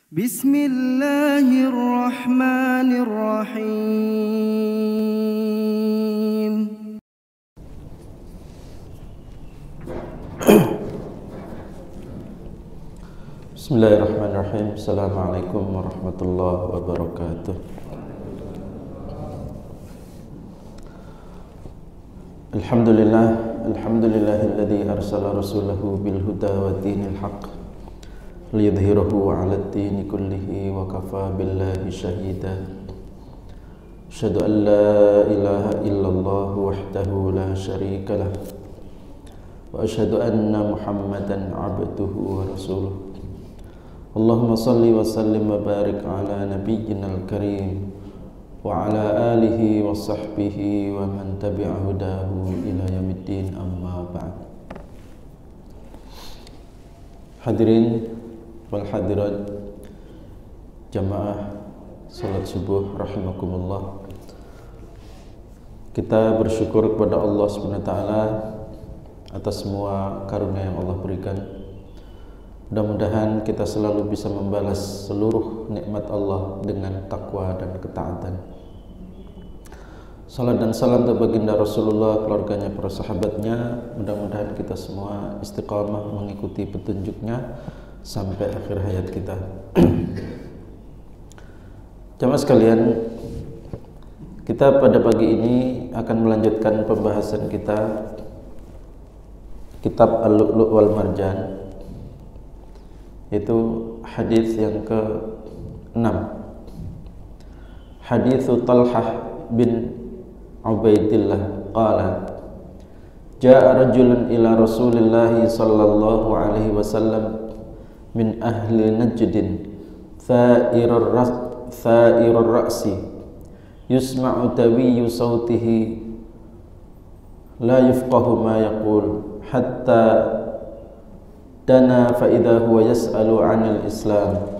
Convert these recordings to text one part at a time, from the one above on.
Bismillahirrahmanirrahim. Bismillahirrahmanirrahim. Assalamualaikum warahmatullahi wabarakatuh. Alhamdulillahilladzi arsala rasulahu bil huda wa dinil haqq liyudhhirahu 'alad dini kullihi wa kafa billahi shahida. Asyhadu an la ilaha illallah wahdahu la syarika lah wa asyhadu anna Muhammadan 'abduhu wa rasuluh. Allahumma salli wa sallim wa barik ala nabiyyinal karim wa ala alihi wa sahbihi wa man tabi'a hudahu ila yaumiddin, amma ba'd. Hadirin wal hadirat jamaah salat subuh rahimakumullah. Kita bersyukur kepada Allah Subhanahu wa taala atas semua karunia yang Allah berikan. Mudah-mudahan kita selalu bisa membalas seluruh nikmat Allah dengan takwa dan ketaatan. Salat dan salam untuk baginda Rasulullah, keluarganya, para sahabatnya. Mudah-mudahan kita semua istiqamah mengikuti petunjuknya sampai akhir hayat kita. Jamaah sekalian, kita pada pagi ini akan melanjutkan pembahasan kita kitab Al-Lu'lu' wal Marjan, yaitu hadis yang ke-6. Hadis Talhah bin Ubaidillah qala jaa rajulun ila Rasulillah sallallahu alaihi wasallam min ahli Najdin tha'irur ra'si yusma'u tawiyyu sautihi la yufqahu ma yaqul hatta dana fa idza huwa yas'alu 'anil Islam.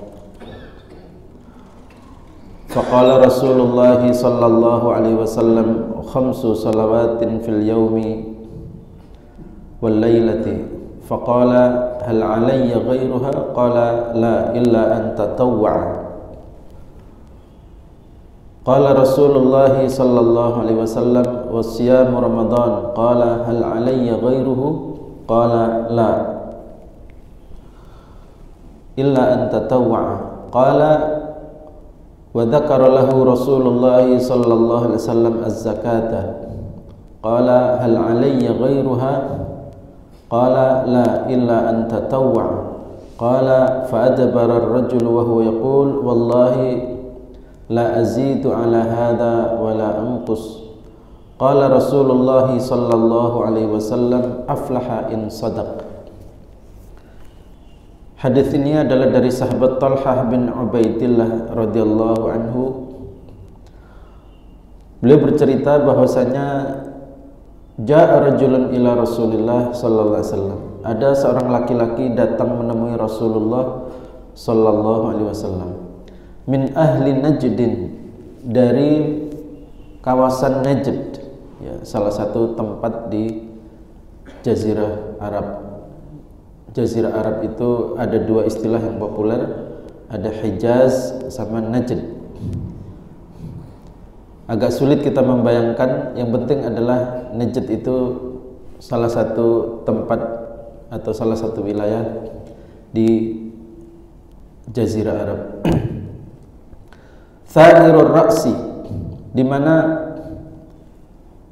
Faqala Rasulullah sallallahu alaihi wasallam khamsu salawatin fil yawmi wal lailati. Faqala hal 'alayya ghayruha? Qala la illa an tatawwa'a. Qala Rasulullah sallallahu alaihi wasallam wa siyamu Ramadan. Qala hal 'alayya ghayruhu? Qala la illa an tatawwa'a. Qala wa dzakara lahu Rasulullah sallallahu alaihi wasallam az-zakata. Qala hal 'alayya ghayruha? Qala la illa an tatawwa'a. Qala fa adbara ar-rajulu wa huwa yaqul wallahi la azidu ala hadha wa la anqus. Qala Rasulullah sallallahu alaihi wasallam aflaha in sadaq. Hadis ini adalah dari sahabat Talhah bin Ubaidillah radhiyallahu anhu. Beliau bercerita bahwasanya jaa rajulun ila Rasulillah sallallahu alaihi wasallam. Ada seorang laki-laki datang menemui Rasulullah sallallahu alaihi wasallam. Min ahli Najdin, dari kawasan Najd, ya, salah satu tempat di Jazirah Arab. Jazirah Arab itu ada dua istilah yang populer, ada Hijaz sama Najd. Agak sulit kita membayangkan, yang penting adalah Najd itu salah satu tempat atau salah satu wilayah di Jazirah Arab. Tha'irur ra'si, di mana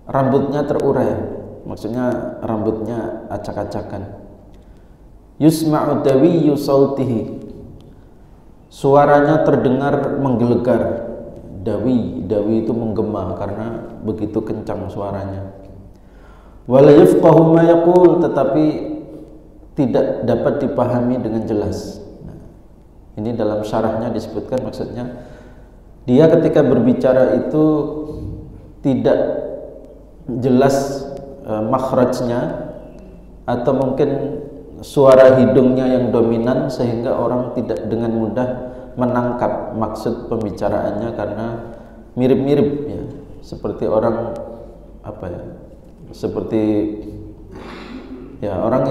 rambutnya terurai, maksudnya rambutnya acak-acakan. Yusma'u tawiyyu sautihi, suaranya terdengar menggelegar. Dawi itu menggema karena begitu kencang suaranya. Wala yafqahu ma yaqul, tetapi tidak dapat dipahami dengan jelas. Nah, ini dalam syarahnya disebutkan, maksudnya dia ketika berbicara itu tidak jelas makhrajnya, atau mungkin suara hidungnya yang dominan sehingga orang tidak dengan mudah menangkap maksud pembicaraannya, karena mirip-mirip, ya, seperti orang apa ya, seperti ya orang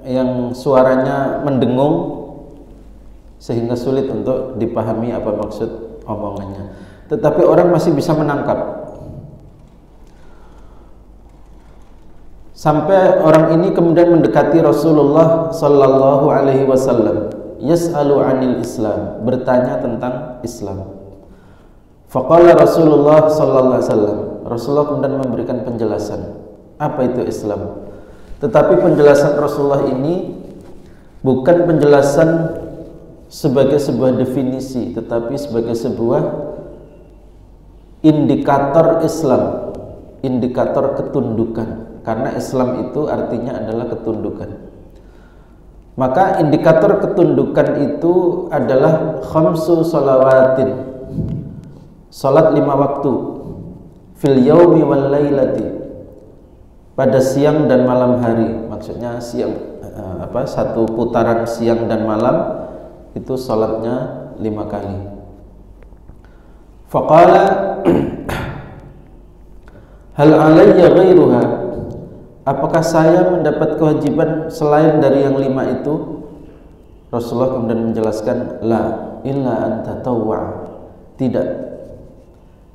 yang suaranya mendengung sehingga sulit untuk dipahami apa maksud omongannya. Tetapi orang masih bisa menangkap. Sampai orang ini kemudian mendekati Rasulullah sallallahu alaihi wasallam, yas'alu 'anil Islam, bertanya tentang Islam. Faqala Rasulullah sallallahu alaihi wasallam, Rasulullah kemudian memberikan penjelasan apa itu Islam. Tetapi penjelasan Rasulullah ini bukan penjelasan sebagai sebuah definisi, tetapi sebagai sebuah indikator Islam, indikator ketundukan. Karena Islam itu artinya adalah ketundukan. Maka indikator ketundukan itu adalah khamsu shalawatin, salat 5 waktu, fil yaumi wal lailati, pada siang dan malam hari. Maksudnya siang satu putaran siang dan malam itu salatnya 5 kali. Faqala hal alayya ghairuha, apakah saya mendapat kewajiban selain dari yang 5 itu? Rasulullah kemudian menjelaskan, la illa an tatawwa, tidak,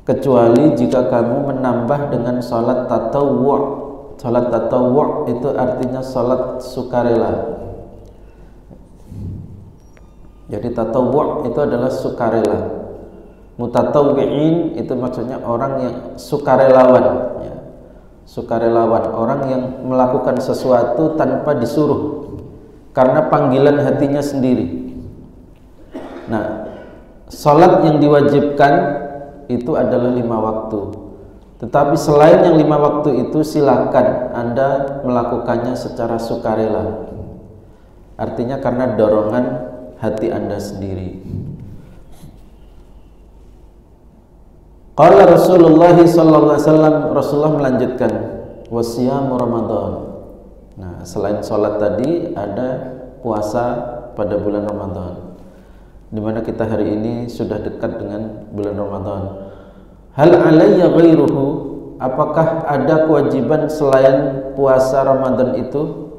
kecuali jika kamu menambah dengan salat tatawwu. Salat tatawwu itu artinya salat sukarela. Jadi tatawwu itu adalah sukarela. Mutatawwi'in itu maksudnya orang yang sukarelawan, ya. Sukarelawan, orang yang melakukan sesuatu tanpa disuruh, karena panggilan hatinya sendiri. Nah, salat yang diwajibkan itu adalah 5 waktu. Tetapi selain yang 5 waktu itu, silakan Anda melakukannya secara sukarela. Artinya karena dorongan hati Anda sendiri. Qala Rasulullah sallallahu alaihi wasallam, Rasulullah melanjutkan, wasiyamu Ramadan. Nah, selain sholat tadi ada puasa pada bulan Ramadan, di mana kita hari ini sudah dekat dengan bulan Ramadan. Hal alayya ghairuhu, apakah ada kewajiban selain puasa Ramadan itu?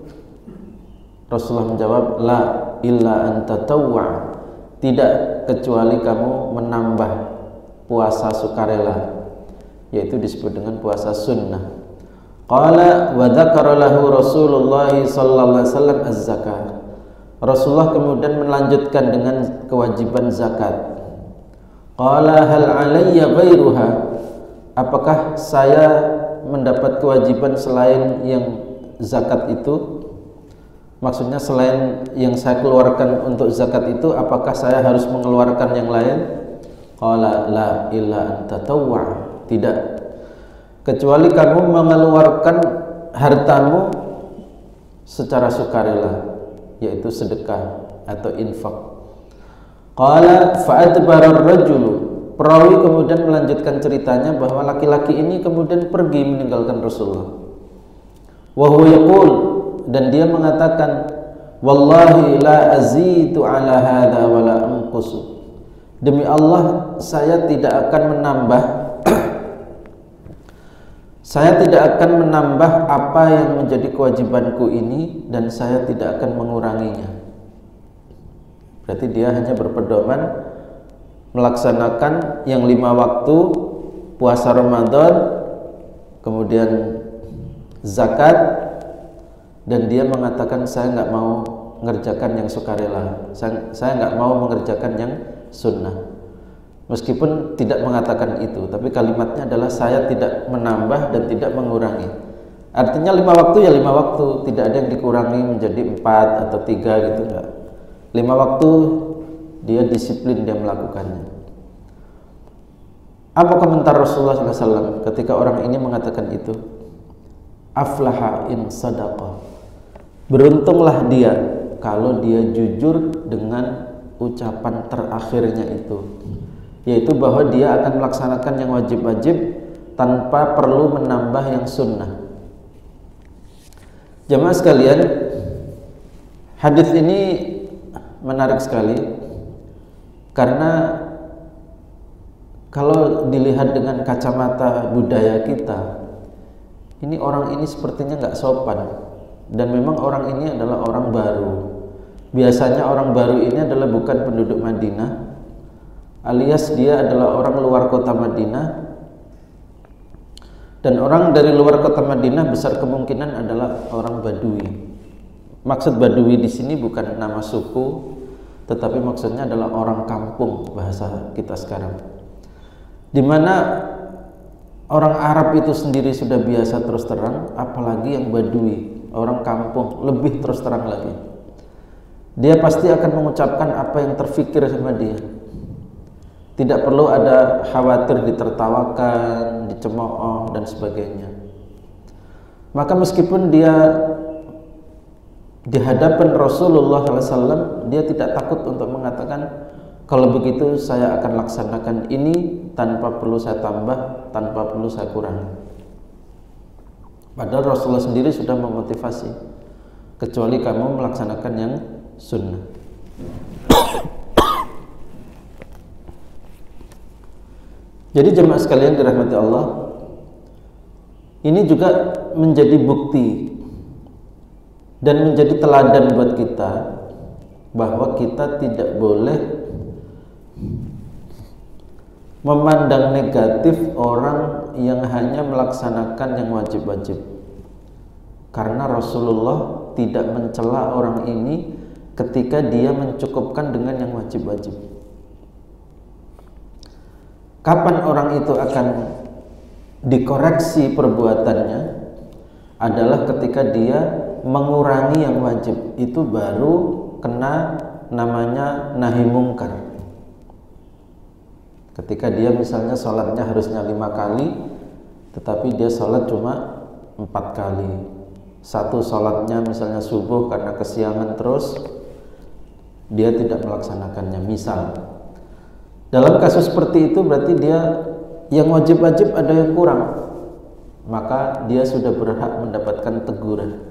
Rasulullah menjawab, la illa an tatawwa, tidak, kecuali kamu menambah puasa sukarela, yaitu disebut dengan puasa sunnah. Qala wa dzakara lahu Rasulullah sallallahu alaihi wasallam az-zakah. Rasulullah kemudian melanjutkan dengan kewajiban zakat. Qala hal alayya ghairuha, apakah saya mendapat kewajiban selain yang zakat itu? Maksudnya selain yang saya keluarkan untuk zakat itu, apakah saya harus mengeluarkan yang lain? Qala la illa an tatawwa, tidak, kecuali kamu mengeluarkan hartamu secara sukarela, yaitu sedekah atau infak. Qala fa'adbara ar-rajulu, perawi kemudian melanjutkan ceritanya bahwa laki-laki ini kemudian pergi meninggalkan Rasulullah. Wa huwa yaqul, dan dia mengatakan, wallahi la azidu ala hadha wa la anqusu, demi Allah saya tidak akan menambah saya tidak akan menambah apa yang menjadi kewajibanku ini, dan saya tidak akan menguranginya. Berarti dia hanya berpedoman melaksanakan yang 5 waktu, puasa Ramadan, kemudian zakat, dan dia mengatakan saya nggak mau mengerjakan yang sukarela, saya nggak mau mengerjakan yang sunnah. Meskipun tidak mengatakan itu, tapi kalimatnya adalah saya tidak menambah dan tidak mengurangi. Artinya 5 waktu ya 5 waktu, tidak ada yang dikurangi menjadi 4 atau 3 gitu, enggak. 5 waktu dia disiplin, dia melakukannya. Apa komentar Rasulullah SAW ketika orang ini mengatakan itu? Aflaha in sadaqah, beruntunglah dia kalau dia jujur dengan ucapan terakhirnya itu, yaitu bahwa dia akan melaksanakan yang wajib-wajib tanpa perlu menambah yang sunnah. Jamaah sekalian, hadis ini menarik sekali, karena kalau dilihat dengan kacamata budaya kita, ini orang ini sepertinya nggak sopan, dan memang orang ini adalah orang baru, biasanya orang baru ini adalah bukan penduduk Madinah, alias dia adalah orang luar kota Madinah, dan orang dari luar kota Madinah besar kemungkinan adalah orang Badui. Maksud Badui di sini bukan nama suku, tetapi maksudnya adalah orang kampung, bahasa kita sekarang, di mana orang Arab itu sendiri sudah biasa terus terang, apalagi yang Badui, orang kampung, lebih terus terang lagi. Dia pasti akan mengucapkan apa yang terfikir sama dia. Tidak perlu ada khawatir ditertawakan, dicemooh dan sebagainya. Maka meskipun dia di hadapan Rasulullah SAW, dia tidak takut untuk mengatakan, kalau begitu saya akan laksanakan ini tanpa perlu saya tambah, tanpa perlu saya kurangi. Padahal Rasulullah sendiri sudah memotivasi, kecuali kamu melaksanakan yang sunnah. Jadi jemaah sekalian dirahmati Allah, ini juga menjadi bukti dan menjadi teladan buat kita bahwa kita tidak boleh memandang negatif orang yang hanya melaksanakan yang wajib-wajib, karena Rasulullah tidak mencela orang ini ketika dia mencukupkan dengan yang wajib-wajib. Kapan orang itu akan dikoreksi perbuatannya adalah ketika dia mengurangi yang wajib, itu baru kena namanya nahi mungkar. Ketika dia misalnya sholatnya harusnya 5 kali, tetapi dia sholat cuma 4 kali. Satu sholatnya misalnya subuh karena kesiangan terus, dia tidak melaksanakannya. Misal, dalam kasus seperti itu berarti dia yang wajib-wajib ada yang kurang, maka dia sudah berhak mendapatkan teguran.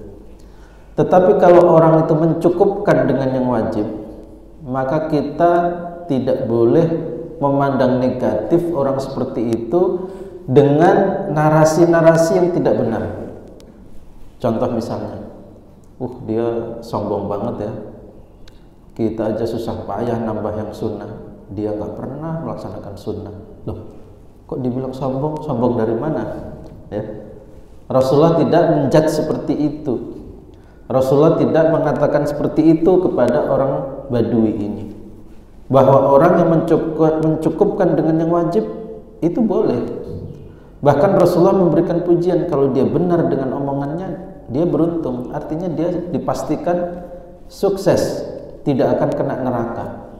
Tetapi kalau orang itu mencukupkan dengan yang wajib, maka kita tidak boleh memandang negatif orang seperti itu dengan narasi-narasi yang tidak benar. Contoh misalnya, dia sombong banget ya, kita aja susah payah nambah yang sunnah, dia nggak pernah melaksanakan sunnah. Loh, kok dibilang sombong? Sombong dari mana? Ya, Rasulullah tidak menjudge seperti itu. Rasulullah tidak mengatakan seperti itu kepada orang Badui ini, bahwa orang yang mencukupkan dengan yang wajib itu boleh. Bahkan Rasulullah memberikan pujian, kalau dia benar dengan omongannya, dia beruntung. Artinya dia dipastikan sukses, tidak akan kena neraka.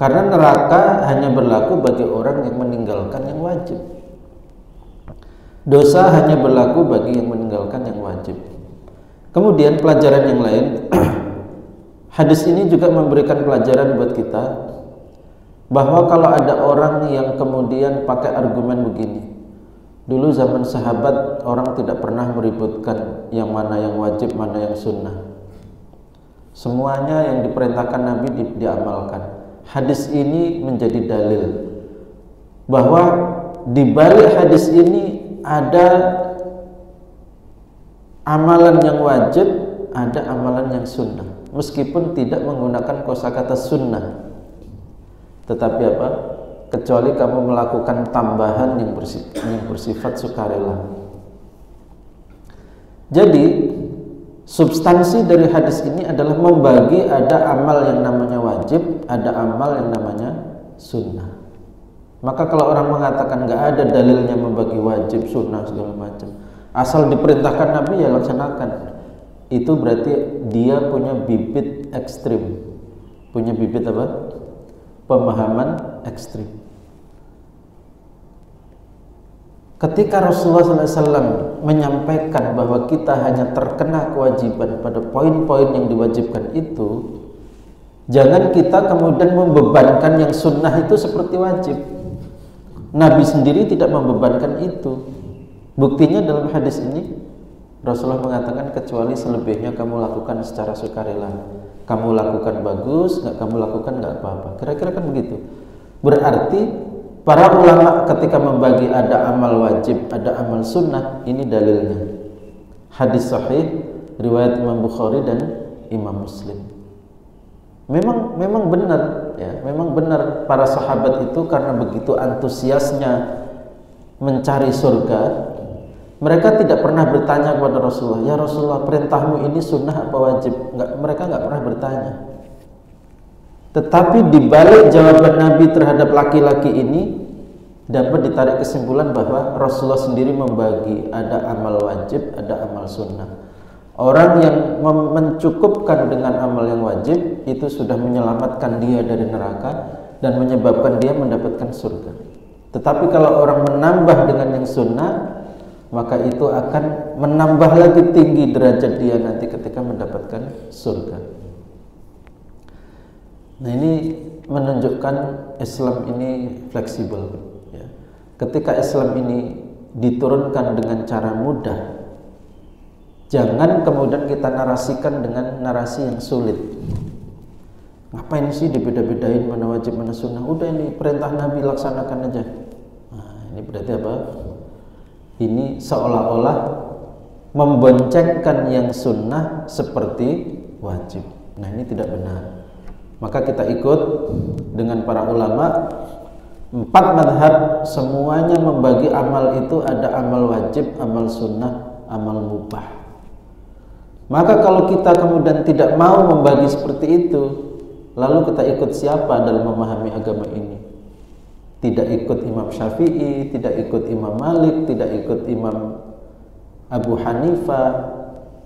Karena neraka hanya berlaku bagi orang yang meninggalkan yang wajib. Dosa hanya berlaku bagi yang meninggalkan yang wajib. Kemudian pelajaran yang lain, hadis ini juga memberikan pelajaran buat kita bahwa kalau ada orang yang kemudian pakai argumen begini, dulu zaman sahabat orang tidak pernah meributkan yang mana yang wajib, mana yang sunnah, semuanya yang diperintahkan Nabi diamalkan. Hadis ini menjadi dalil bahwa di balik hadis ini ada amalan yang wajib, ada amalan yang sunnah, meskipun tidak menggunakan kosakata sunnah, tetapi apa? Kecuali kamu melakukan tambahan yang bersifat sukarela. Jadi substansi dari hadis ini adalah membagi, ada amal yang namanya wajib, ada amal yang namanya sunnah. Maka kalau orang mengatakan nggak ada dalilnya membagi wajib, sunnah segala macam, asal diperintahkan Nabi ya laksanakan, itu berarti dia punya bibit ekstrim. Punya bibit apa? Pemahaman ekstrim. Ketika Rasulullah SAW menyampaikan bahwa kita hanya terkena kewajiban pada poin-poin yang diwajibkan itu, jangan kita kemudian membebankan yang sunnah itu seperti wajib. Nabi sendiri tidak membebankan itu. Buktinya dalam hadis ini Rasulullah mengatakan kecuali selebihnya kamu lakukan secara sukarela. Kamu lakukan bagus, nggak kamu lakukan nggak apa-apa. Kira-kira kan begitu. Berarti para ulama ketika membagi ada amal wajib, ada amal sunnah, ini dalilnya. Hadis sahih riwayat Imam Bukhari dan Imam Muslim. Memang benar ya, memang benar para sahabat itu karena begitu antusiasnya mencari surga, mereka tidak pernah bertanya kepada Rasulullah, "Ya Rasulullah, perintahmu ini sunnah apa wajib?" Mereka nggak pernah bertanya. Tetapi di balik jawaban Nabi terhadap laki-laki ini dapat ditarik kesimpulan bahwa Rasulullah sendiri membagi ada amal wajib, ada amal sunnah. Orang yang mencukupkan dengan amal yang wajib itu sudah menyelamatkan dia dari neraka dan menyebabkan dia mendapatkan surga. Tetapi kalau orang menambah dengan yang sunnah, maka itu akan menambah lagi tinggi derajat dia nanti ketika mendapatkan surga. Nah, ini menunjukkan Islam ini fleksibel ya. Ketika Islam ini diturunkan dengan cara mudah, jangan kemudian kita narasikan dengan narasi yang sulit. Ngapain sih dibeda-bedain mana wajib mana sunnah? Udah, ini perintah Nabi, laksanakan aja. Nah, ini berarti apa? Ini seolah-olah memboncengkan yang sunnah seperti wajib. Nah, ini tidak benar. Maka kita ikut dengan para ulama. 4 madhab semuanya membagi amal itu ada amal wajib, amal sunnah, amal mubah. Maka kalau kita kemudian tidak mau membagi seperti itu, lalu kita ikut siapa dalam memahami agama ini? Tidak ikut Imam Syafi'i, tidak ikut Imam Malik, tidak ikut Imam Abu Hanifah,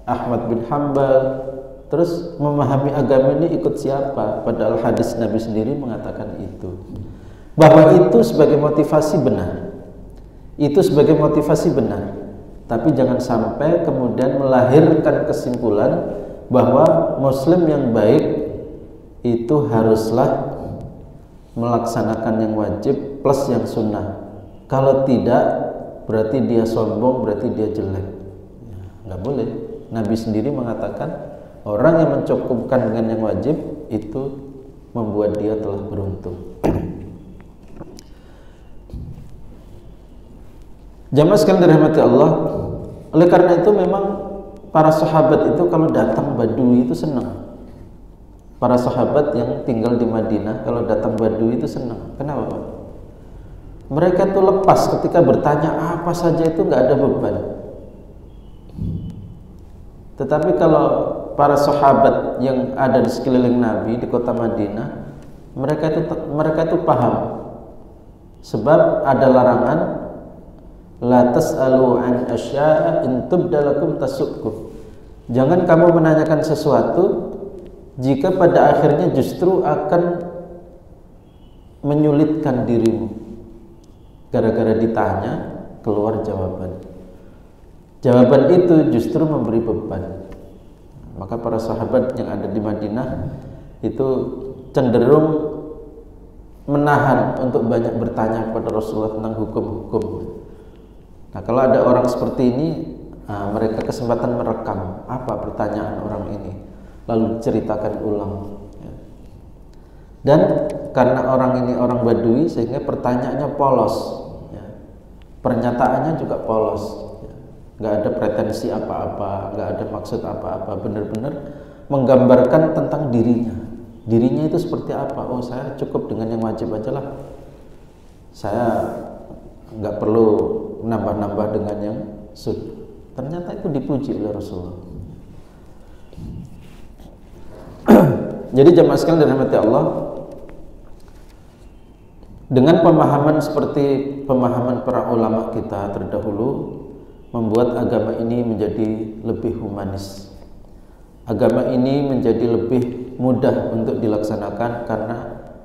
Ahmad bin Hanbal. Terus memahami agama ini ikut siapa? Padahal hadis Nabi sendiri mengatakan itu. Bahwa itu sebagai motivasi benar. Itu sebagai motivasi benar. Tapi jangan sampai kemudian melahirkan kesimpulan bahwa Muslim yang baik itu haruslah melaksanakan yang wajib plus yang sunnah. Kalau tidak, berarti dia sombong, berarti dia jelek. Ya, nggak boleh. Nabi sendiri mengatakan orang yang mencukupkan dengan yang wajib itu membuat dia telah beruntung. Jamaah sekalian dirahmati Allah. Oleh karena itu memang para sahabat itu kalau datang Badui itu senang. Para sahabat yang tinggal di Madinah kalau datang Badui itu senang. Kenapa, Pak? Mereka tuh lepas ketika bertanya apa saja itu nggak ada beban. Tetapi kalau para sahabat yang ada di sekeliling Nabi di kota Madinah, mereka itu paham. Sebab ada larangan, la tas'alu an asya'a in tubdalakum tasukkum. Jangan kamu menanyakan sesuatu jika pada akhirnya justru akan menyulitkan dirimu. Gara-gara ditanya keluar jawaban. Jawaban itu justru memberi beban. Maka para sahabat yang ada di Madinah itu cenderung menahan untuk banyak bertanya kepada Rasulullah tentang hukum-hukum. Nah, kalau ada orang seperti ini, mereka kesempatan merekam apa pertanyaan orang ini, lalu diceritakan ulang. Dan karena orang ini orang Badui, sehingga pertanyaannya polos, pernyataannya juga polos, nggak ada pretensi apa-apa, nggak ada maksud apa-apa, benar-benar menggambarkan tentang dirinya. Dirinya itu seperti apa? Oh, saya cukup dengan yang wajib aja lah. Saya nggak perlu nambah-nambah dengan yang sunnah. Ternyata itu dipuji oleh Rasulullah. Jadi jamaah sekalian dirahmati Allah, dengan pemahaman seperti pemahaman para ulama kita terdahulu, membuat agama ini menjadi lebih humanis. Agama ini menjadi lebih mudah untuk dilaksanakan karena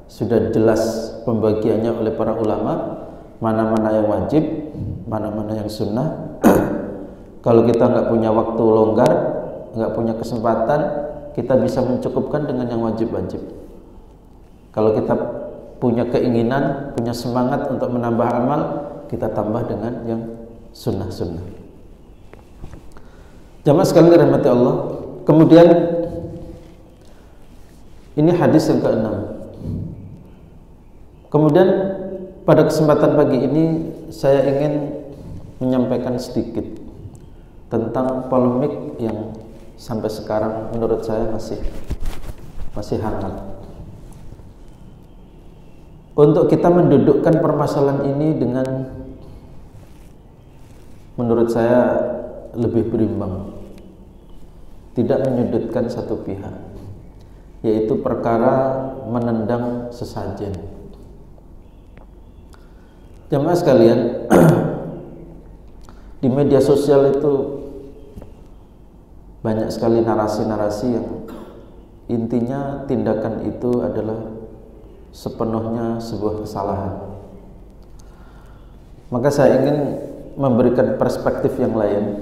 sudah jelas pembagiannya oleh para ulama, mana-mana yang wajib, mana-mana yang sunnah. Kalau kita nggak punya waktu longgar, nggak punya kesempatan, kita bisa mencukupkan dengan yang wajib-wajib. Kalau kita punya keinginan, punya semangat untuk menambah amal, kita tambah dengan yang sunnah-sunnah. Jamaah sekalian dirahmati Allah. Kemudian ini hadis yang ke-6. Kemudian pada kesempatan pagi ini saya ingin menyampaikan sedikit tentang polemik yang sampai sekarang menurut saya masih masih hangat. Untuk kita mendudukkan permasalahan ini dengan, menurut saya, lebih berimbang, tidak menyudutkan satu pihak, yaitu perkara menendang sesajen. Jamaah sekalian, di media sosial itu banyak sekali narasi-narasi yang intinya tindakan itu adalah sepenuhnya sebuah kesalahan. Maka saya ingin memberikan perspektif yang lain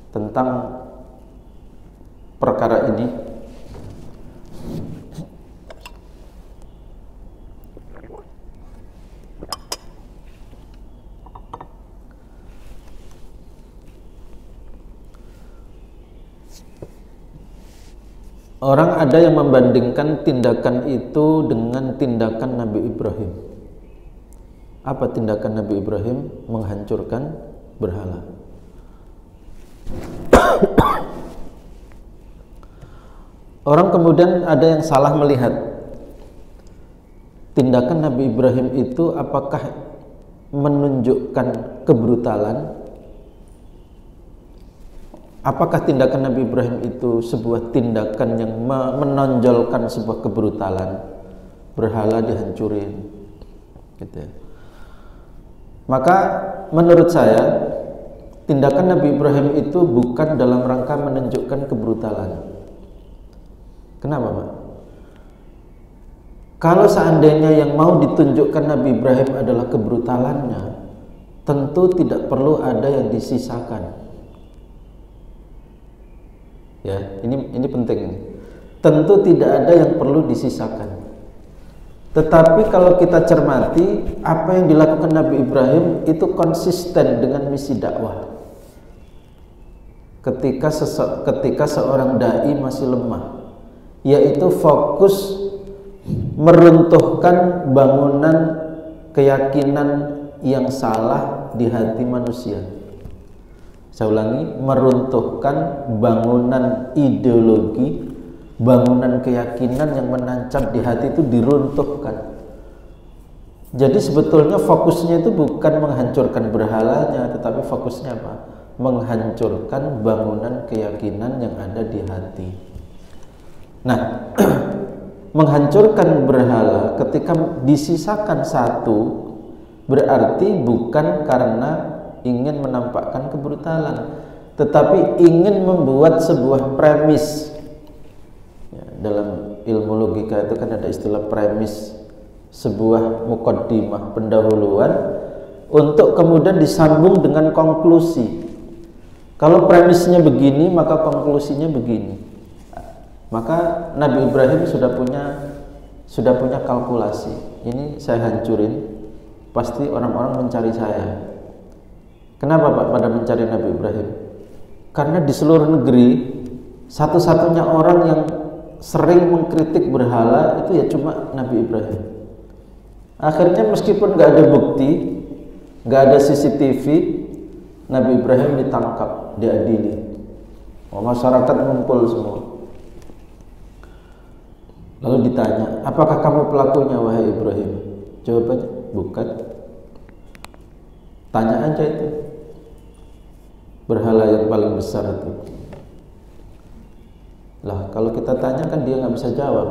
tentang perkara ini. Orang ada yang membandingkan tindakan itu dengan tindakan Nabi Ibrahim. Apa tindakan Nabi Ibrahim? Menghancurkan berhala. Orang kemudian ada yang salah melihat tindakan Nabi Ibrahim itu apakah menunjukkan kebrutalan? Apakah tindakan Nabi Ibrahim itu sebuah tindakan yang menonjolkan sebuah kebrutalan? Berhala dihancurin, gitu ya. Maka menurut saya tindakan Nabi Ibrahim itu bukan dalam rangka menunjukkan kebrutalan. Kenapa, Pak? Kalau seandainya yang mau ditunjukkan Nabi Ibrahim adalah kebrutalannya, tentu tidak perlu ada yang disisakan. Ya, ini penting. Tentu tidak ada yang perlu disisakan. Tetapi kalau kita cermati apa yang dilakukan Nabi Ibrahim itu konsisten dengan misi dakwah. Ketika seorang dai masih lemah, yaitu fokus meruntuhkan bangunan keyakinan yang salah di hati manusia. Saya ulangi, meruntuhkan bangunan ideologi, bangunan keyakinan yang menancap di hati itu diruntuhkan. Jadi sebetulnya fokusnya itu bukan menghancurkan berhalanya, tetapi fokusnya apa? Menghancurkan bangunan keyakinan yang ada di hati. Nah, menghancurkan berhala ketika disisakan satu berarti bukan karena ingin menampakkan kebrutalan, tetapi ingin membuat sebuah premis. Ya, dalam ilmu logika itu kan ada istilah premis, sebuah mukaddimah, pendahuluan, untuk kemudian disambung dengan konklusi. Kalau premisnya begini, maka konklusinya begini. Maka Nabi Ibrahim sudah punya kalkulasi. Ini saya hancurin, pasti orang-orang mencari saya. Kenapa Pak pada mencari Nabi Ibrahim? Karena di seluruh negeri satu-satunya orang yang sering mengkritik berhala itu ya cuma Nabi Ibrahim. Akhirnya meskipun nggak ada bukti, nggak ada CCTV, Nabi Ibrahim ditangkap, diadili. Masyarakat ngumpul semua. Lalu ditanya, apakah kamu pelakunya wahai Ibrahim? Jawabannya, bukan. Tanya aja itu. Berhala yang paling besar itu. Lah kalau kita tanya kan dia nggak bisa jawab.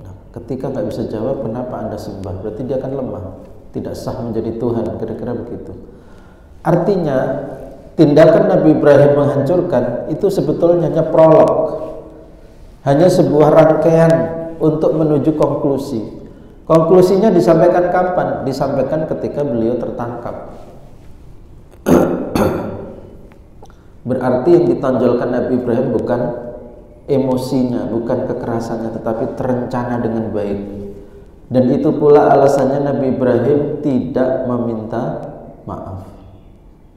Nah, ketika nggak bisa jawab, kenapa Anda sembah? Berarti dia akan lemah, tidak sah menjadi Tuhan, kira-kira begitu. Artinya tindakan Nabi Ibrahim menghancurkan itu sebetulnya hanya prolog, hanya sebuah rangkaian untuk menuju konklusi. Konklusinya disampaikan kapan? Disampaikan ketika beliau tertangkap. Berarti yang ditonjolkan Nabi Ibrahim bukan emosinya, bukan kekerasannya, tetapi terencana dengan baik. Dan itu pula alasannya Nabi Ibrahim tidak meminta maaf.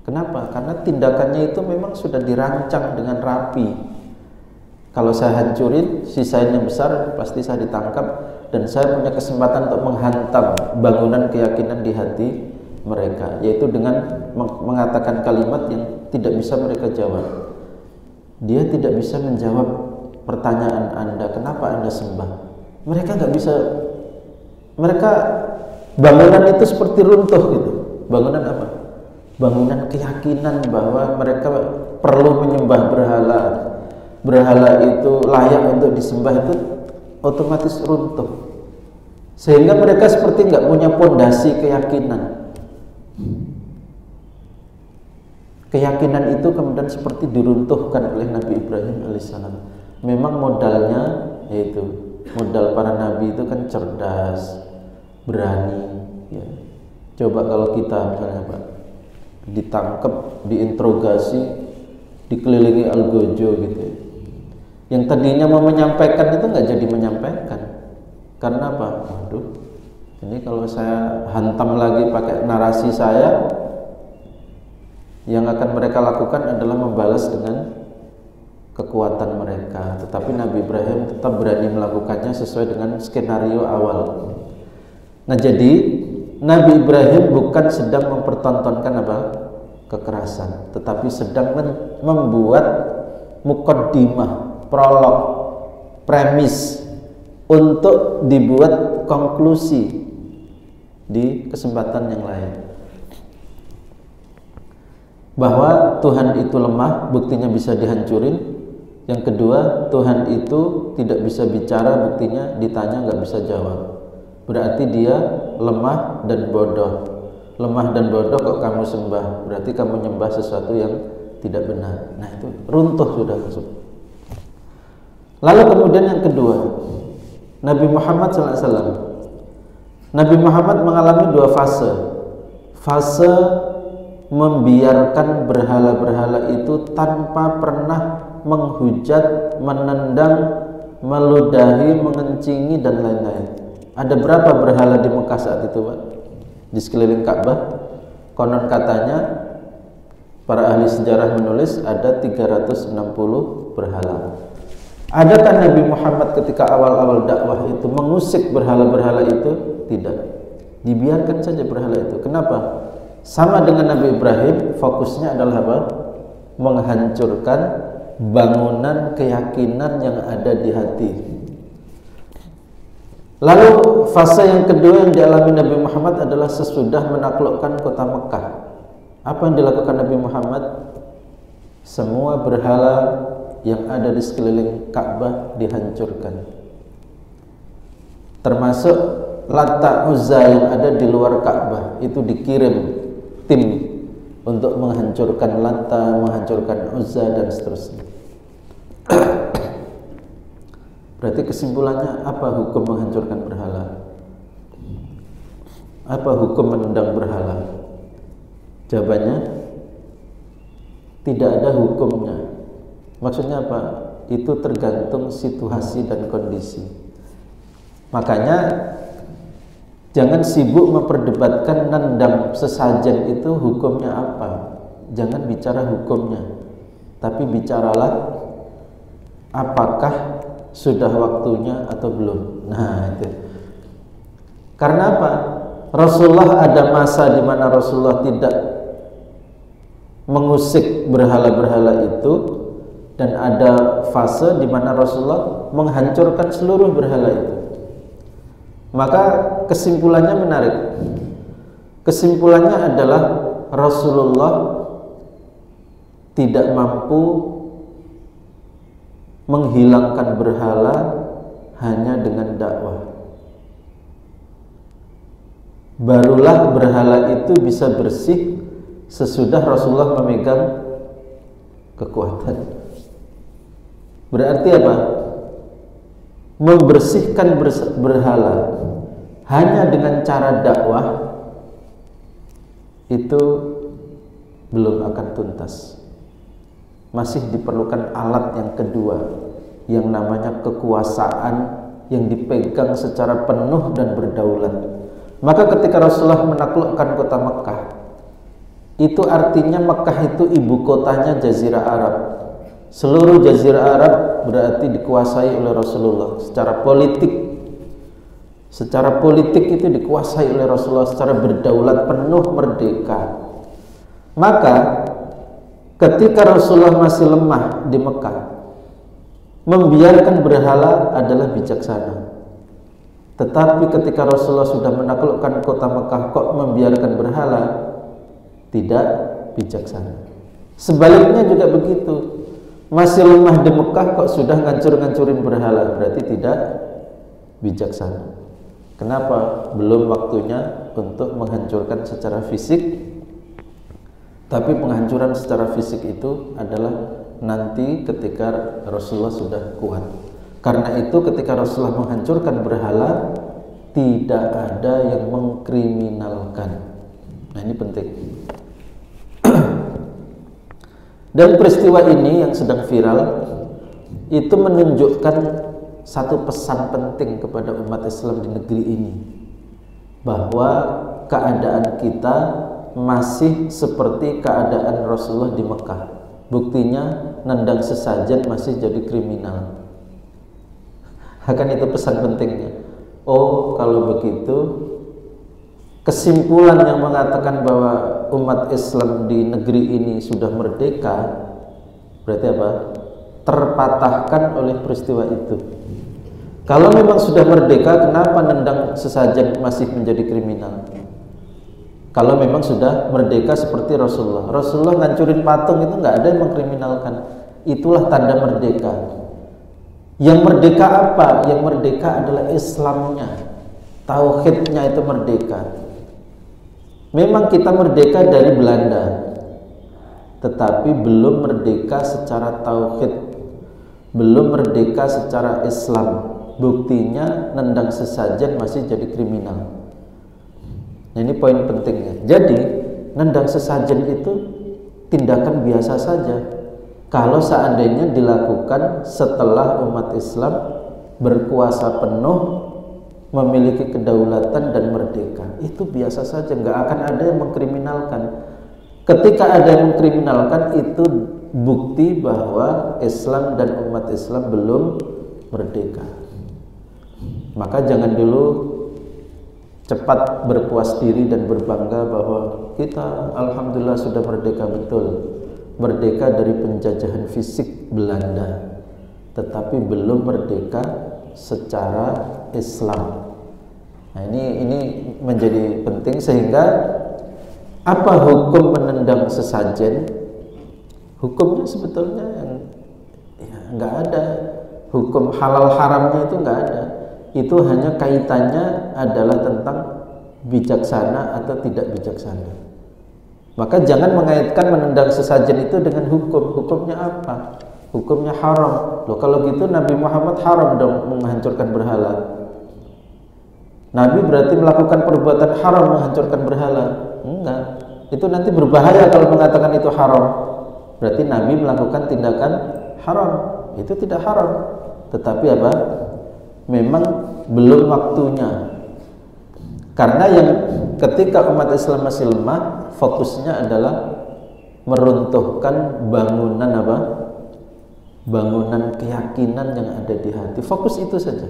Kenapa? Karena tindakannya itu memang sudah dirancang dengan rapi. Kalau saya hancurin, sisain yang besar, pasti saya ditangkap dan saya punya kesempatan untuk menghantam bangunan keyakinan di hati mereka, yaitu dengan mengatakan kalimat yang tidak bisa mereka jawab. Dia tidak bisa menjawab pertanyaan Anda, kenapa Anda sembah? Mereka nggak bisa, mereka bangunan itu seperti runtuh gitu. Bangunan apa? Bangunan keyakinan bahwa mereka perlu menyembah berhala. Berhala itu layak untuk disembah itu otomatis runtuh. Sehingga mereka seperti nggak punya pondasi keyakinan. Keyakinan itu kemudian seperti diruntuhkan oleh Nabi Ibrahim alaihissalam. Memang modalnya yaitu modal para nabi itu kan cerdas, berani. Ya. Coba kalau kita misalnya Pak ditangkap, diinterogasi, dikelilingi algojo gitu. Yang tadinya mau menyampaikan itu nggak jadi menyampaikan. Karena apa? Waduh, ini kalau saya hantam lagi pakai narasi saya, yang akan mereka lakukan adalah membalas dengan kekuatan mereka. Tetapi Nabi Ibrahim tetap berani melakukannya sesuai dengan skenario awal. Nah, jadi Nabi Ibrahim bukan sedang mempertontonkan apa? Kekerasan, tetapi sedang membuat mukaddimah, prolog, premis untuk dibuat konklusi di kesempatan yang lain. Bahwa Tuhan itu lemah, buktinya bisa dihancurin. Yang kedua, Tuhan itu tidak bisa bicara, buktinya ditanya nggak bisa jawab. Berarti dia lemah dan bodoh. Lemah dan bodoh kok kamu sembah, berarti kamu nyembah sesuatu yang tidak benar. Nah, itu runtuh sudah masuk. Lalu kemudian yang kedua, Nabi Muhammad SAW. Nabi Muhammad mengalami dua fase. Fase membiarkan berhala-berhala itu tanpa pernah menghujat, menendang, meludahi, mengencingi dan lain-lain. Ada berapa berhala di Mekah saat itu, Pak? Di sekeliling Ka'bah? Konon katanya para ahli sejarah menulis ada 360 berhala. Adakah Nabi Muhammad ketika awal-awal dakwah itu mengusik berhala-berhala itu? Tidak. Dibiarkan saja berhala itu. Kenapa? Sama dengan Nabi Ibrahim, fokusnya adalah apa? Menghancurkan bangunan keyakinan yang ada di hati. Lalu fase yang kedua yang dialami Nabi Muhammad adalah sesudah menaklukkan kota Mekah. Apa yang dilakukan Nabi Muhammad? Semua berhala yang ada di sekeliling Ka'bah dihancurkan. Termasuk Lata Uzza yang ada di luar Ka'bah, itu dikirim tim untuk menghancurkan Lata, menghancurkan Uzza dan seterusnya. Berarti kesimpulannya apa hukum menghancurkan berhala? Apa hukum menendang berhala? Jawabannya tidak ada hukumnya. Maksudnya apa? Itu tergantung situasi dan kondisi. Makanya jangan sibuk memperdebatkan nendang sesajen itu hukumnya apa. Jangan bicara hukumnya, tapi bicaralah apakah sudah waktunya atau belum. Nah, itu. Karena apa? Rasulullah ada masa di mana Rasulullah tidak mengusik berhala-berhala itu, dan ada fase di mana Rasulullah menghancurkan seluruh berhala itu. Maka kesimpulannya menarik. Kesimpulannya adalah Rasulullah tidak mampu menghilangkan berhala hanya dengan dakwah. Barulah berhala itu bisa bersih sesudah Rasulullah memegang kekuatan. Berarti apa? Membersihkan berhala hanya dengan cara dakwah itu belum akan tuntas. Masih diperlukan alat yang kedua, yang namanya kekuasaan yang dipegang secara penuh dan berdaulat. Maka ketika Rasulullah menaklukkan kota Mekah, itu artinya Mekah itu ibu kotanya Jazirah Arab. Seluruh Jazirah Arab berarti dikuasai oleh Rasulullah secara politik. Secara politik itu dikuasai oleh Rasulullah secara berdaulat penuh, merdeka. Maka ketika Rasulullah masih lemah di Mekah, membiarkan berhala adalah bijaksana. Tetapi ketika Rasulullah sudah menaklukkan kota Mekah kok membiarkan berhala, tidak bijaksana. Sebaliknya juga begitu. Masih lemah di Mekah kok sudah ngancur-ngancurin berhala, berarti tidak bijaksana. Kenapa? Belum waktunya untuk menghancurkan secara fisik. Tapi penghancuran secara fisik itu adalah nanti ketika Rasulullah sudah kuat. Karena itu ketika Rasulullah menghancurkan berhala, tidak ada yang mengkriminalkan. Nah, ini penting. Dan peristiwa ini yang sedang viral itu menunjukkan satu pesan penting kepada umat Islam di negeri ini, bahwa keadaan kita masih seperti keadaan Rasulullah di Mekah. Buktinya nendang sesajen masih jadi kriminal. Akan itu pesan pentingnya. Oh, kalau begitu, kesimpulan yang mengatakan bahwa umat Islam di negeri ini sudah merdeka, berarti apa? Terpatahkan oleh peristiwa itu. Kalau memang sudah merdeka, kenapa nendang sesajen masih menjadi kriminal? Kalau memang sudah merdeka seperti Rasulullah. Rasulullah ngancurin patung itu nggak ada yang mengkriminalkan. Itulah tanda merdeka. Yang merdeka apa? Yang merdeka adalah Islamnya, tauhidnya itu merdeka. Memang kita merdeka dari Belanda, tetapi belum merdeka secara tauhid, belum merdeka secara Islam. Buktinya nendang sesajen masih jadi kriminal. Nah, ini poin pentingnya. Jadi nendang sesajen itu tindakan biasa saja kalau seandainya dilakukan setelah umat Islam berkuasa penuh, memiliki kedaulatan dan merdeka. Itu biasa saja, nggak akan ada yang mengkriminalkan. Ketika ada yang mengkriminalkan, itu bukti bahwa Islam dan umat Islam belum merdeka. Maka jangan dulu cepat berpuas diri dan berbangga bahwa kita alhamdulillah sudah merdeka. Betul, merdeka dari penjajahan fisik Belanda, tetapi belum merdeka secara Islam. Nah, ini menjadi penting, sehingga apa hukum menendang sesajen? Hukumnya sebetulnya nggak ada. Hukum halal haramnya itu nggak ada. Itu hanya kaitannya adalah tentang bijaksana atau tidak bijaksana. Maka jangan mengaitkan menendang sesajen itu dengan hukum. Hukumnya apa? Hukumnya haram. Loh, kalau gitu Nabi Muhammad haram dong menghancurkan berhala. Nabi berarti melakukan perbuatan haram menghancurkan berhala? Enggak. Itu nanti berbahaya kalau mengatakan itu haram. Berarti Nabi melakukan tindakan haram. Itu tidak haram. Tetapi apa? Memang belum waktunya. Karena yang ketika umat Islam masih lemah, fokusnya adalah meruntuhkan bangunan apa? Bangunan keyakinan yang ada di hati. Fokus itu saja.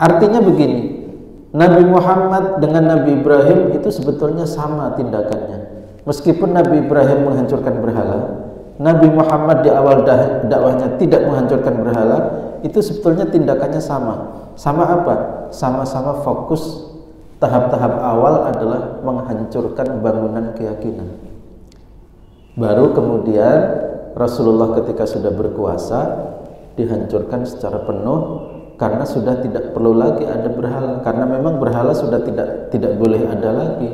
Artinya begini, Nabi Muhammad dengan Nabi Ibrahim itu sebetulnya sama tindakannya. Meskipun Nabi Ibrahim menghancurkan berhala, Nabi Muhammad di awal dakwahnya tidak menghancurkan berhala, itu sebetulnya tindakannya sama. Sama apa? Sama-sama fokus tahap-tahap awal adalah menghancurkan bangunan keyakinan. Baru kemudian Rasulullah ketika sudah berkuasa dihancurkan secara penuh, karena sudah tidak perlu lagi ada berhala, karena memang berhala sudah tidak boleh ada lagi.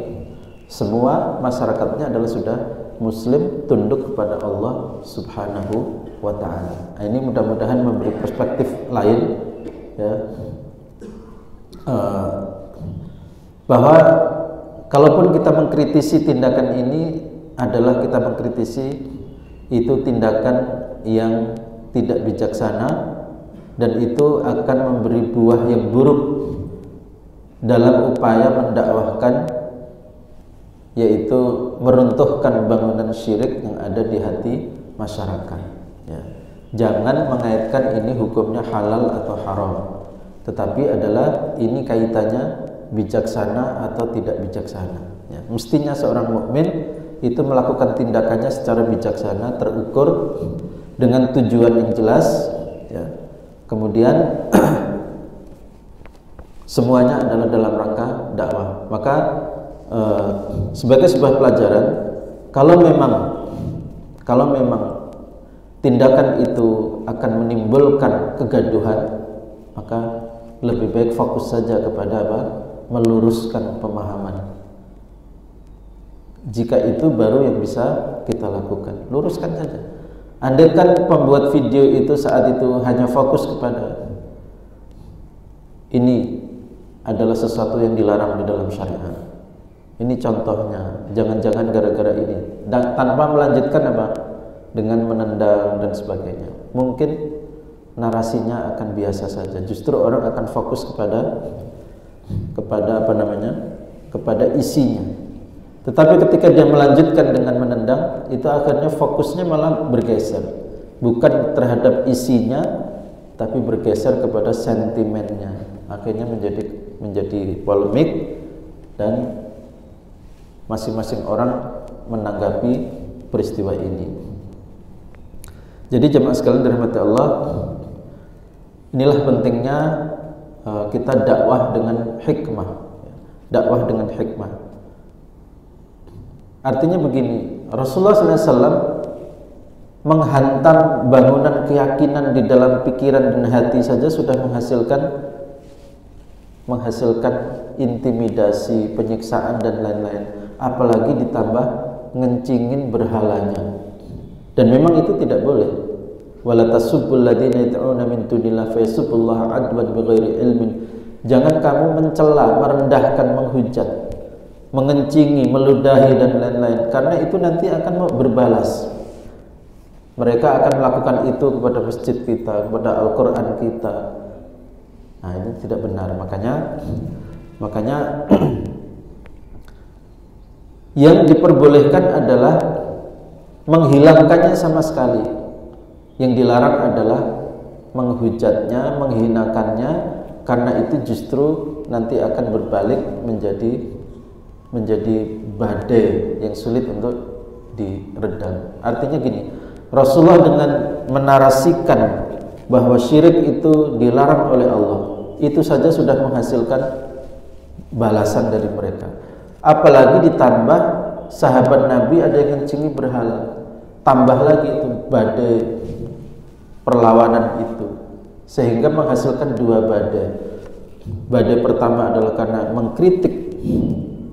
Semua masyarakatnya adalah sudah muslim, tunduk kepada Allah Subhanahu wa ta'ala. Ini mudah-mudahan memberi perspektif lain, ya, bahwa kalaupun kita mengkritisi tindakan ini adalah kita mengkritisi itu tindakan yang tidak bijaksana, dan itu akan memberi buah yang buruk dalam upaya mendakwahkan, yaitu meruntuhkan bangunan syirik yang ada di hati masyarakat, ya. Jangan mengaitkan ini hukumnya halal atau haram, tetapi adalah ini kaitannya bijaksana atau tidak bijaksana, ya. Mestinya seorang mukmin itu melakukan tindakannya secara bijaksana, terukur, dengan tujuan yang jelas, ya. Kemudian semuanya adalah dalam rangka dakwah. Maka sebagai sebuah pelajaran, kalau memang tindakan itu akan menimbulkan kegaduhan, maka lebih baik fokus saja kepada apa? Meluruskan pemahaman. Jika itu baru yang bisa kita lakukan, luruskan saja. Andaikan pembuat video itu saat itu hanya fokus kepada ini adalah sesuatu yang dilarang di dalam syariat, ini contohnya, jangan-jangan gara-gara ini, dan tanpa melanjutkan apa? Dengan menendang dan sebagainya, mungkin narasinya akan biasa saja. Justru orang akan fokus kepada apa namanya? Kepada isinya. Tetapi ketika dia melanjutkan dengan menendang, itu akhirnya fokusnya malah bergeser, bukan terhadap isinya, tapi bergeser kepada sentimennya. Akhirnya menjadi polemik, dan masing-masing orang menanggapi peristiwa ini. Jadi jemaah sekalian dirahmati Allah, inilah pentingnya kita dakwah dengan hikmah. Dakwah dengan hikmah. Artinya begini, Rasulullah SAW menghantam bangunan keyakinan di dalam pikiran dan hati saja sudah menghasilkan intimidasi, penyiksaan dan lain-lain. Apalagi ditambah ngencingin berhalanya. Dan memang itu tidak boleh. Wala tasubbul ladzina yad'una min dunillahi fayasubbullaha adwan bighairi ilmin. Jangan kamu mencela, merendahkan, menghujat, mengencingi, meludahi dan lain-lain, karena itu nanti akan berbalas. Mereka akan melakukan itu kepada masjid kita, kepada Al-Qur'an kita. Nah, ini tidak benar. Makanya yang diperbolehkan adalah menghilangkannya sama sekali. Yang dilarang adalah menghujatnya, menghinakannya, karena itu justru nanti akan berbalik menjadi badai yang sulit untuk diredam. Artinya gini, Rasulullah dengan menarasikan bahwa syirik itu dilarang oleh Allah, itu saja sudah menghasilkan balasan dari mereka. Apalagi ditambah sahabat Nabi ada yang ngencingi berhala, tambah lagi itu badai perlawanan itu, sehingga menghasilkan dua badai. Badai pertama adalah karena mengkritik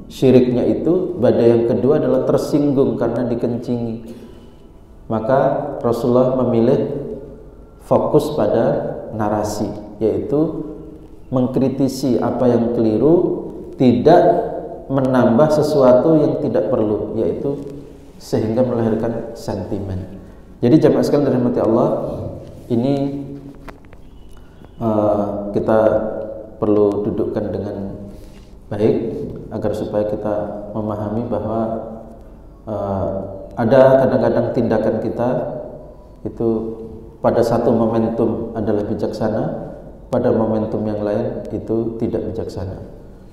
syiriknya itu, badai yang kedua adalah tersinggung karena dikencingi. Maka Rasulullah memilih fokus pada narasi, yaitu mengkritisi apa yang keliru, tidak menambah sesuatu yang tidak perlu, yaitu sehingga melahirkan sentimen. Jadi jamaah sekalian dirahmati Allah, ini kita perlu dudukkan dengan baik agar supaya kita memahami bahwa ada kadang-kadang tindakan kita itu pada satu momentum adalah bijaksana, pada momentum yang lain itu tidak bijaksana.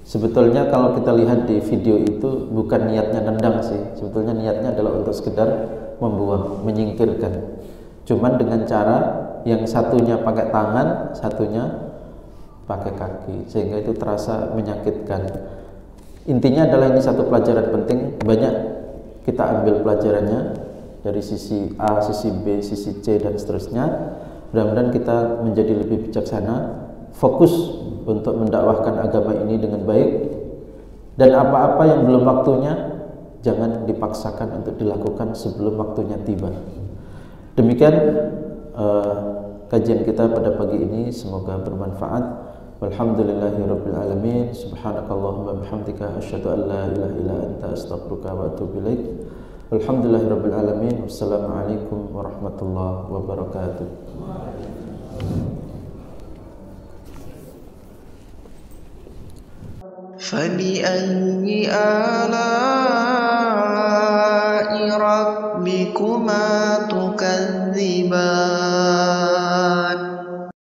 Sebetulnya kalau kita lihat di video itu bukan niatnya nendang sih, sebetulnya niatnya adalah untuk sekedar membuang, menyingkirkan. Cuman dengan cara yang satunya pakai tangan, satunya pakai kaki, sehingga itu terasa menyakitkan. Intinya adalah ini satu pelajaran penting, banyak kita ambil pelajarannya dari sisi A, sisi B, sisi C dan seterusnya. Mudah-mudahan kita menjadi lebih bijaksana, fokus untuk mendakwahkan agama ini dengan baik, dan apa-apa yang belum waktunya jangan dipaksakan untuk dilakukan sebelum waktunya tiba. Demikian kajian kita pada pagi ini, semoga bermanfaat. Walhamdulillahirabbil alamin. Subhanakallahumma bihamdika asyhadu an la ilaha illa anta astaghfiruka wa atubu ilaik. Walhamdulillahirabbil alamin. Wassalamualaikum warahmatullahi wabarakatuh. فبأي آلاء ربكما تكذبان